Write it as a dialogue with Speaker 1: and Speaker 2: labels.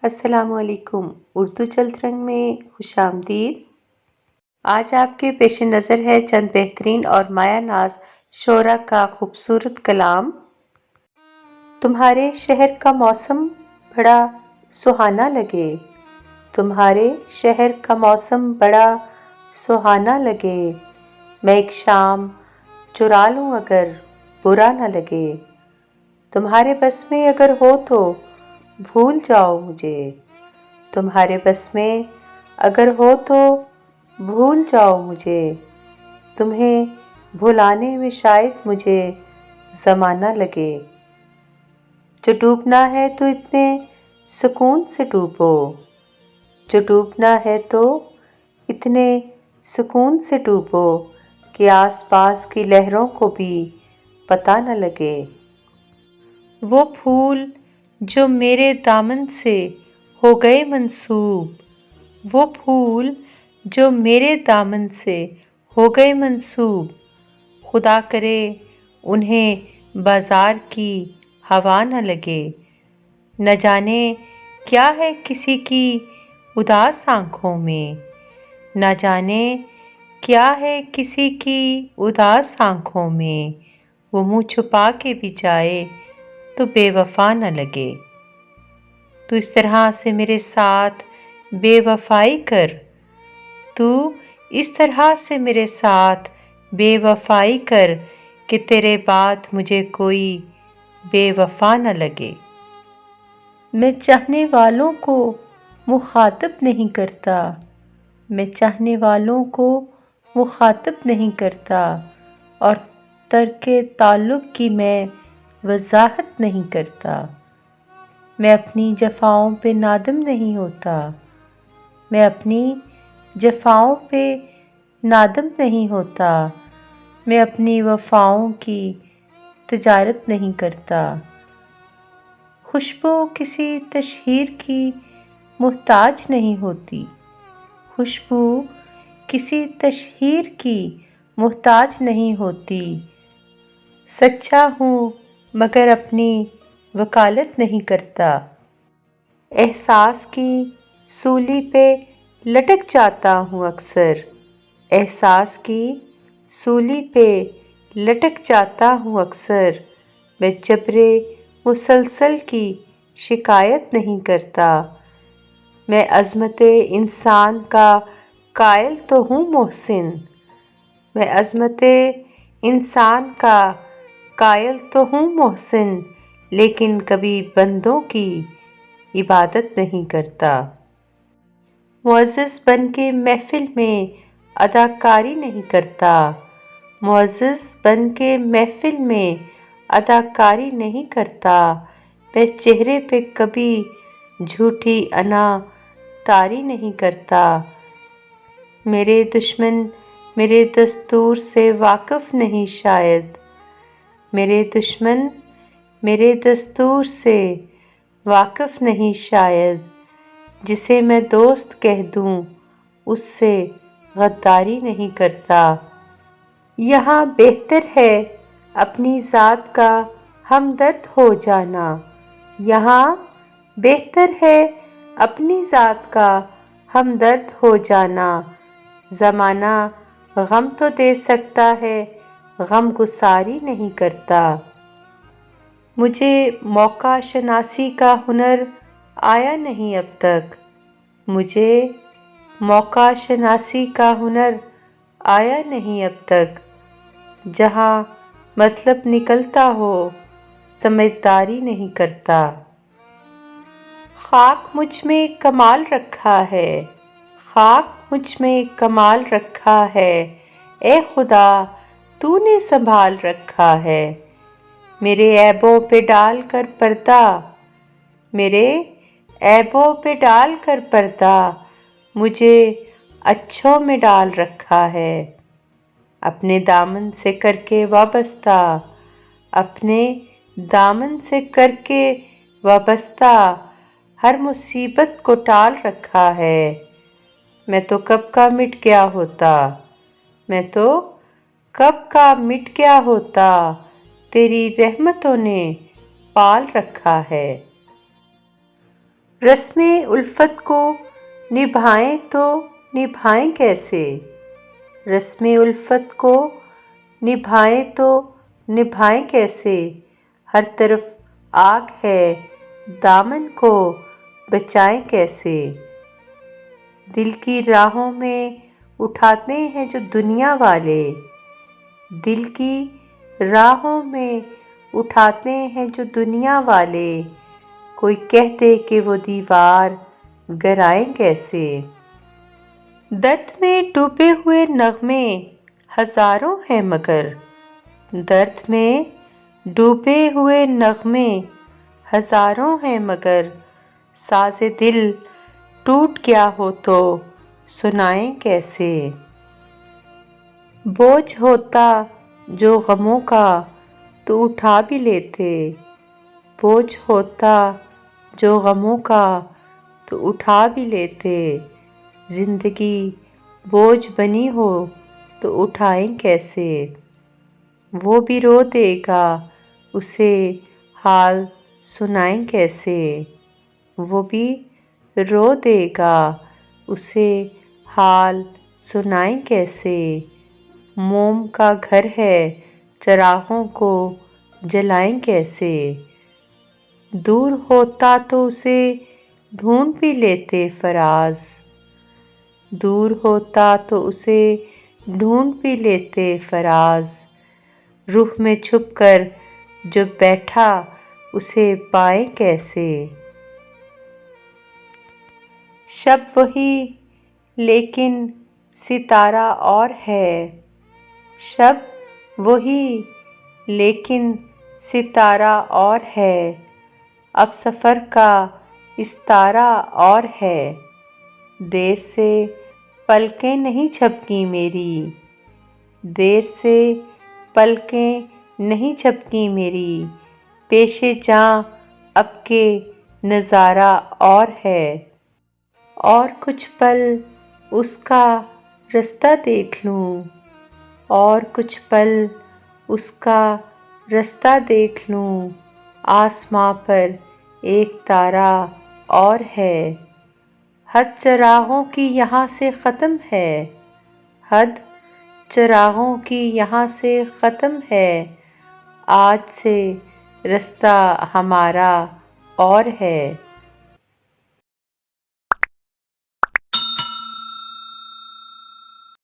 Speaker 1: السلام علیکم۔ اردو چلت رنگ میں خوش آمدید۔ آج آپ کے پیش نظر ہے چند بہترین اور مایہ ناز شعراء کا خوبصورت کلام۔ تمہارے شہر کا موسم بڑا سہانا لگے، تمہارے شہر کا موسم بڑا سہانا لگے، میں ایک شام چرا لوں اگر برا نہ لگے، تمہارے بس میں اگر ہو تو بھول جاؤ مجھے، تمہارے بس میں اگر ہو تو بھول جاؤ مجھے، تمہیں بھلانے میں شاید مجھے زمانہ لگے، جو ڈوبنا ہے تو اتنے سکون سے ڈوبو، جو ڈوبنا ہے تو اتنے سکون سے ڈوبو کہ آس پاس کی لہروں کو بھی پتہ نہ لگے۔ وہ پھول جو میرے دامن سے ہو گئے منسوب، وہ پھول جو میرے دامن سے ہو گئے منسوب، خدا کرے انہیں بازار کی ہوا نہ لگے، نہ جانے کیا ہے کسی کی اداس آنکھوں میں، نہ جانے کیا ہے کسی کی اداس آنکھوں میں، وہ منہ چھپا کے بھی جائے تو بے وفا نہ لگے۔ تو اس طرح سے میرے ساتھ بے وفائی کر، تو اس طرح سے میرے ساتھ بے وفائی کر کہ تیرے بعد مجھے کوئی بے وفا نہ لگے۔ میں چاہنے والوں کو مخاطب نہیں کرتا، میں چاہنے والوں کو مخاطب نہیں کرتا، اور ترک تعلق کی میں وضاحت نہیں کرتا، میں اپنی جفاؤں پہ نادم نہیں ہوتا، میں اپنی جفاؤں پہ نادم نہیں ہوتا، میں اپنی وفاؤں کی تجارت نہیں کرتا، خوشبو کسی تشہیر کی محتاج نہیں ہوتی، خوشبو کسی تشہیر کی محتاج نہیں ہوتی، سچا ہوں مگر اپنی وکالت نہیں کرتا، احساس کی سولی پہ لٹک جاتا ہوں اکثر، احساس کی سولی پہ لٹک جاتا ہوں اکثر، میں جبر مسلسل کی شکایت نہیں کرتا، میں عظمت انسان کا قائل تو ہوں محسن، میں عظمت انسان کا قائل تو ہوں محسن، لیکن کبھی بندوں کی عبادت نہیں کرتا، معزز بن کے محفل میں اداکاری نہیں کرتا، معزز بن کے محفل میں اداکاری نہیں کرتا، میں چہرے پہ کبھی جھوٹی انا طاری نہیں کرتا، میرے دشمن میرے دستور سے واقف نہیں شاید، میرے دشمن میرے دستور سے واقف نہیں شاید، جسے میں دوست کہہ دوں اس سے غداری نہیں کرتا، یہاں بہتر ہے اپنی ذات کا ہمدرد ہو جانا، یہاں بہتر ہے اپنی ذات کا ہمدرد ہو جانا، زمانہ غم تو دے سکتا ہے غم گساری نہیں کرتا، مجھے موقع شناسی کا ہنر آیا نہیں اب تک، مجھے موقع شناسی کا ہنر آیا نہیں اب تک، جہاں مطلب نکلتا ہو سمجھداری نہیں کرتا، خاک مجھ میں کمال رکھا ہے، خاک مجھ میں کمال رکھا ہے، اے خدا تو نے سنبھال رکھا ہے، میرے عیبوں پہ ڈال کر پردہ، میرے عیبوں پہ ڈال کر پردہ، مجھے اچھوں میں ڈال رکھا ہے، اپنے دامن سے کر کے وابستہ، اپنے دامن سے کر کے وابستہ، ہر مصیبت کو ٹال رکھا ہے، میں تو کب کا مٹ گیا ہوتا، میں تو کب کا مٹ گیا ہوتا، تیری رحمتوں نے پال رکھا ہے۔ رسم الفت کو نبھائیں تو نبھائیں کیسے؟ رسم الفت کو نبھائیں تو نبھائیں کیسے؟ ہر طرف آگ ہے، دامن کو بچائیں کیسے؟ دل کی راہوں میں اٹھاتے ہیں جو دنیا والے، دل کی راہوں میں اٹھاتے ہیں جو دنیا والے، کوئی کہتے کہ وہ دیوار گرائیں کیسے؟ درد میں ڈوبے ہوئے نغمے ہزاروں ہیں مگر، درد میں ڈوبے ہوئے نغمے ہزاروں ہیں مگر، ساز دل ٹوٹ گیا ہو تو سنائیں کیسے؟ بوجھ ہوتا جو غموں کا تو اٹھا بھی لیتے، بوجھ ہوتا جو غموں کا تو اٹھا بھی لیتے، زندگی بوجھ بنی ہو تو اٹھائیں کیسے؟ وہ بھی رو دے گا اسے حال سنائیں کیسے؟ وہ بھی رو دے گا اسے حال سنائیں کیسے؟ موم کا گھر ہے چراغوں کو جلائیں کیسے؟ دور ہوتا تو اسے ڈھونڈ بھی لیتے فراز، دور ہوتا تو اسے ڈھونڈ بھی لیتے فراز، روح میں چھپ کر جو بیٹھا اسے پائیں کیسے؟ شب وہی لیکن ستارہ اور ہے، شب وہی لیکن ستارہ اور ہے، اب سفر کا استارہ اور ہے، دیر سے پلکیں نہیں جھپکیں میری، دیر سے پلکیں نہیں جھپکیں میری، پیش جاں اب کہ نظارہ اور ہے، اور کچھ پل اس کا رستہ دیکھ لوں، اور کچھ پل اس کا رستہ دیکھ لوں، آسماں پر ایک تارہ اور ہے، حد چراغوں کی یہاں سے ختم ہے، حد چراغوں کی یہاں سے ختم ہے، آج سے رستہ ہمارا اور ہے۔